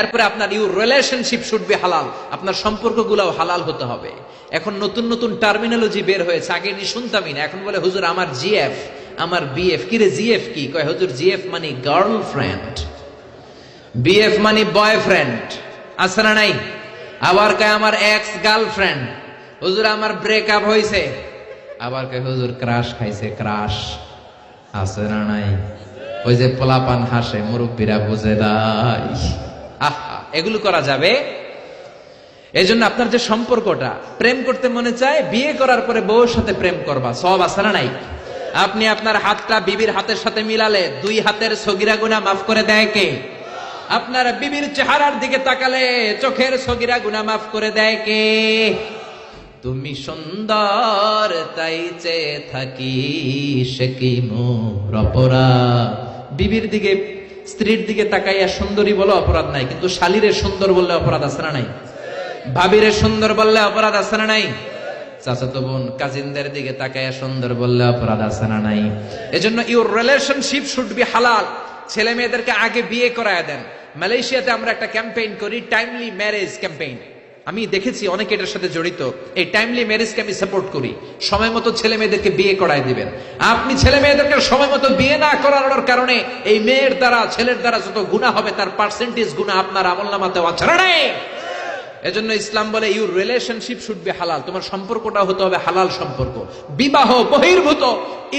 এরপরে আপনার your relationship should be হালাল, আপনার সম্পর্কগুলোও হালাল হতে হবে। এখন নতুন নতুন টার্মিনোলজি বের হয়েছে, আগে নি শুনতামই না, এখন বলে হুজুর আমার জিএফ, আমার বিএফ। কি রে জিএফ কি? কয় হুজুর জিএফ মানে গার্লফ্রেন্ড, বিএফ মানে বয়ফ্রেন্ড, আছে না নাই? আবার কয় আমার এক্স গার্লফ্রেন্ড, হুজুর আমার ব্রেকআপ হয়েছে। আবার কয় হুজুর ক্রাশ খাইছে, ক্রাশ, আছে না নাই? ওই যে পোলাপান হাসে, মুরব্বীরা বুঝে নাই। আহা, এগুলো করা যাবে? এই জন্য আপনার যে সম্পর্কটা, প্রেম করতে মনে চায়, বিয়ে করার পরে বউর সাথে প্রেম করবা, সব আছে না নাই? আপনি আপনার হাতটা বিবির হাতের সাথে মিলালে 2 হাতের সগীরা গুনাহ মাফ করে দেয় কে? আপনার বিবির চেহারার দিকে তাকালে চোখের সগীরা গুনাহ মাফ করে দেয় কে? তুমি সুন্দর তাই চেয়ে থাকি, সে কি মোর অপরাধ? বিবির দিকে, স্ত্রীর দিকে তাকাইয়া সুন্দরী বলে অপরাধ নাই, কিন্তু শালীরে সুন্দর বললে অপরাধ আছে না নাই? ভাবিরে সুন্দর বললে অপরাধ আছে না নাই? চাচাতো বোন, কাজিনদের দিকে তাকাইয়া সুন্দর বললে অপরাধ আছে না নাই? এজন্য ইউর রিলেশনশিপ শুড বি হালাল। ছেলে মেয়েদেরকে আগে বিয়ে করায় দেন। মালয়েশিয়াতে আমরা একটা ক্যাম্পেইন করি, টাইমলি ম্যারেজ ক্যাম্পেইন। আমি দেখেছি অনেকে এটার সাথে জড়িত। এই টাইমলি ম্যারেজকে আমি সাপোর্ট করি। সময় মতো ছেলে মেয়েদেরকে বিয়ে করায় দিবেন। আপনি ছেলে মেয়েদেরকে সময় মতো বিয়ে না করানোর কারণে এই মেয়ের দ্বারা, ছেলের দ্বারা যত গুনাহ হবে তার পার্সেন্টেজ গুনাহ আপনার আমলনামাতে আছে না নাই? এজন্য ইসলাম বলে ইউর রিলেশনশিপ শুড বি হালাল। তোমার সম্পর্কটা হতে হবে হালাল সম্পর্ক। বিবাহ বহির্ভূত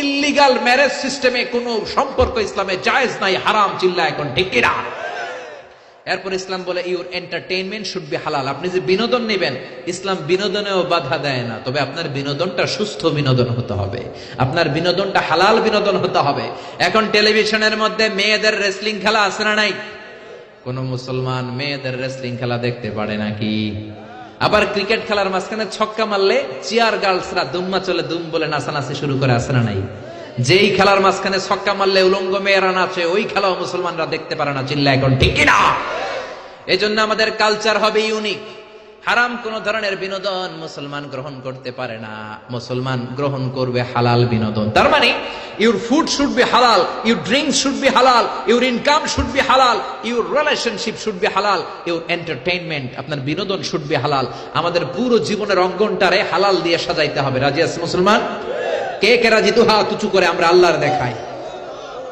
ইল্লিগাল ম্যারেজ সিস্টেমে কোনো সম্পর্ক ইসলামে জায়েজ নাই, হারাম। চিল্লা এখন ঠিক কিনা? এরপর ইসলাম বলে ইউর এন্টারটেইনমেন্ট শুড বি হালাল। আপনি যে বিনোদন নেবেন, ইসলাম বিনোদনেও বাধা দেয় না, তবে আপনার বিনোদনটা সুস্থ বিনোদন হতে হবে, আপনার বিনোদনটা হালাল বিনোদন হতে হবে। এখন টেলিভিশনের মধ্যে মেয়েদের রেসলিং খেলা আছে না নাই? কোন মুসলমান মেয়েদের রেসলিং খেলা দেখতে পারে নাকি? আবার ক্রিকেট খেলার মাঝখানে ছক্কা মারলে চিয়ার গার্লসরা দুম্মা চলে দুম বলে নাচানাচি শুরু করে, আছে না নাই? যেই খেলার মাঝখানে ছক্কা মারলে উলঙ্গ মেয়েরা নাচে, ওই খেলাও মুসলমানরা দেখতে পারে না। চিল্লা এখন ঠিক কিনা? এই জন্য আমাদের কালচার হবে ইউনিক। হারাম কোন ধরনের বিনোদন মুসলমান গ্রহণ করতে পারে না। মুসলমান গ্রহণ করবে হালাল বিনোদন। তার মানে ইউর ফুড শুড বি হালাল, ইউর ড্রিঙ্কস শুড বি হালাল, ইউর ইনকাম শুড বি হালাল, ইউর রিলেশনশিপ শুড বি হালাল, ইউর এন্টারটেইনমেন্ট, আপনার বিনোদন শুড বি হালাল। আমাদের পুরো জীবনের অঙ্গনটারে হালাল দিয়ে সাজাইতে হবে। রাজি আছে মুসলমান? কে কে রাজি? তো হাত উঁচু করে আমরা আল্লাহর দেখাই।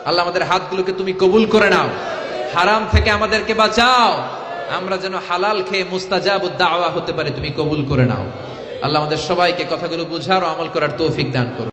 আল্লাহ আমাদের হাতগুলোকে তুমি কবুল করে নাও, হারাম থেকে আমাদেরকে বাঁচাও, আমরা যেন হালাল খেয়ে মুস্তাজাবুদ দাওয়া হতে পারি, তুমি কবুল করে নাও। আল্লাহ আমাদের সবাইকে কথাগুলো বুঝার ও আমল করার তৌফিক দান করো।